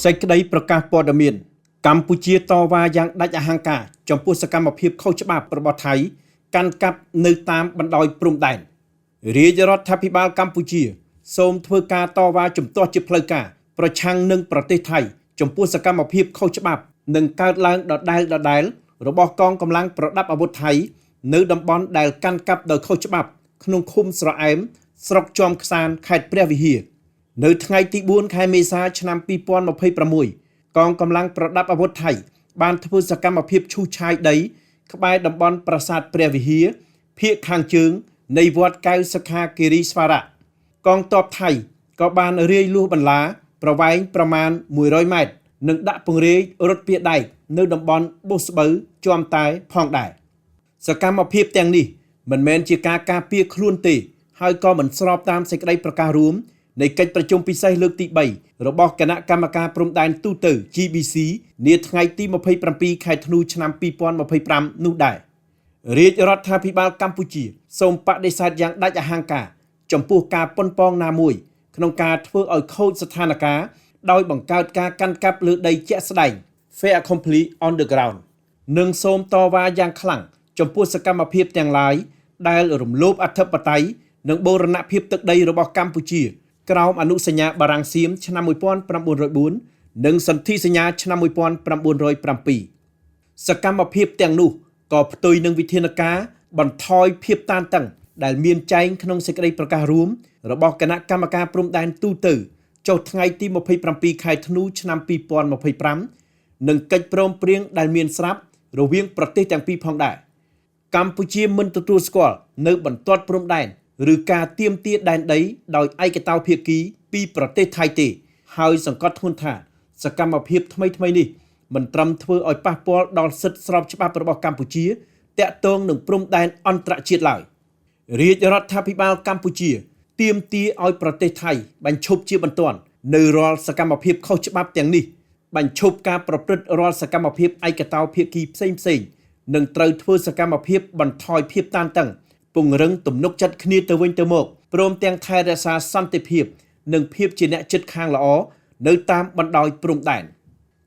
សេចក្តីប្រកាសព័ត៌មានកម្ពុជាតវ៉ាយ៉ាងដាច់អហង្ការចំពោះសកម្មភាពខុសច្បាប់របស់ថៃកាន់កាប់នៅតាមបណ្ដោយព្រំដែនរាជរដ្ឋាភិបាលកម្ពុជាសូមធ្វើការតវ៉ាជំទាស់ជាផ្លូវការប្រឆាំងនឹងប្រទេសថៃចំពោះសកម្មភាពខុសច្បាប់និងកើតឡើងដដែលរបស់កងកម្លាំងប្រដាប់អាវុធថៃនៅតំបន់ដែលកាន់កាប់ដោយខុសច្បាប់ក្នុងឃុំស្រអែមស្រុកជាំខ្សានខេត្តព្រះវិហារនៅថ្ងៃទី4ខែមេសាឆ្នាំ2026កងកម្លាំងប្រដាប់អាវុធថៃបានធ្វើសកម្មភាពឈូសឆាយដីក្បែរតំបន់ប្រាសាទព្រះវិហារភាគខាងជើងនៃវត្តកៅសខាគិរីស្វារៈកងទ័ពថៃក៏បានរាយលួសបន្លាប្រវែងប្រមាណ100ម៉ែត្រនិងដាក់ពង្រាយរថពាដែកនៅតំបន់បូស្បូវជាំតែផងដែរសកម្មភាពទាំងនេះមិនមែនជាការការពារខ្លួនទេហើយក៏មិនស្របតាមសេចក្តីប្រកាសរួមនៃកិច្ចប្រជុំពិសេសលើកទី3របស់គណៈកម្មការព្រំដែនទូទៅ GBC នាថ្ងៃទី27ខែធ្នូឆ្នាំ2025នោះដែររាជរដ្ឋាភិបាលកម្ពុជាសូមបដិសេធយ៉ាងដាច់អហង្ការចំពោះការប៉ុនប៉ងណាមួយក្នុងការធ្វើឲ្យខូចស្ថានភាពដោយបង្កើតការកាន់កាប់លើដីជាក់ស្ដែង fait accompli on the ground និងសូមតវ៉ាយ៉ាងខ្លាំងចំពោះសកម្មភាពទាំងឡាយដែលរំលោភអធិបតេយ្យនិងបូរណភាពទឹកដីរបស់កម្ពុជាក្រោមអនុសញ្ញាបារាំងសៀមឆ្នាំ1904និងសន្ធិសញ្ញាឆ្នាំ1907សកម្មភាពទាំងនោះក៏ផ្ទុយនឹងវិធានការបន្ថយភាពតានតឹងដែលមានចែងក្នុងសេចក្តីប្រកាសរួមរបស់គណៈកម្មការព្រំដែនទូទៅចុះថ្ងៃទី27ខែធ្នូឆ្នាំ2025និងកិច្ចព្រមព្រៀងដែលមានស្រាប់រវាងប្រទេសទាំងពីរផងដែរកម្ពុជាមិនទទួលស្គាល់នៅបន្ទាត់ព្រំដែនឬការទាមទារដែនដីដោយឯកតោភាគីពីប្រទេសថៃទេហើយសង្កត់ធ្ងន់ថាសកម្មភាពថ្មីនេះមិនត្រឹមធ្វើឲ្យប៉ះពាល់ដល់សិទ្ធិស្របច្បាប់របស់កម្ពុជាតាក់ទងនឹងព្រំដែនអន្តរជាតិឡើយរាជរដ្ឋាភិបាលកម្ពុជាទាមទារឲ្យប្រទេសថៃបញ្ឈប់ជាបន្ទាន់នៅរាល់សកម្មភាពខុសច្បាប់ទាំងនេះបញ្ឈប់ការប្រព្រឹត្តរាល់សកម្មភាពឯកតោភាគីផ្សេងនិងត្រូវធ្វើសកម្មភាពបន្ថយភាពតានតឹងពង្រឹងទំនុកចិត្តគ្នាទៅវិញទៅមកព្រមទាំងថែរក្សាសន្តិភាពនិងភាពជាអ្នកជិតខាងល្អនៅតាមបណ្ដោយព្រំដែន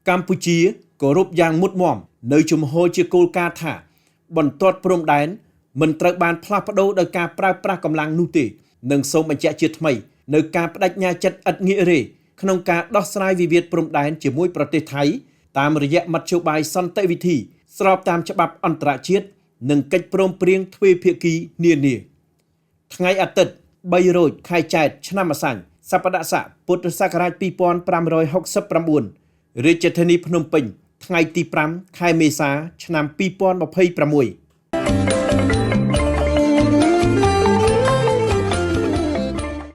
កម្ពុជាគោរពយ៉ាងមុតមាំនៅជំហរជាគោលការណ៍ថាបន្ទាត់ព្រំដែនមិនត្រូវបានផ្លាស់ប្ដូរដោយការប្រើប្រាស់កម្លាំងនោះទេនិងសូមបញ្ជាក់ជាថ្មីនៅការបដិញ្ញាចិត្តឥតងាករេក្នុងការដោះស្រាយវិវាទព្រំដែនជាមួយប្រទេសថៃតាមរយៈមធ្យោបាយសន្តិវិធីស្របតាមច្បាប់អន្តរជាតិនិងកិច្ចព្រមព្រៀងទ្វេភាគីនានាថ្ងៃអាទិត្យ3រោចខែចែកឆ្នាំម្សាញ់សប្តាហ៍ស័កពុទ្ធសករាជ2569រាជធានីភ្នំពេញថ្ងៃទី5ខែមេសាឆ្នាំ2026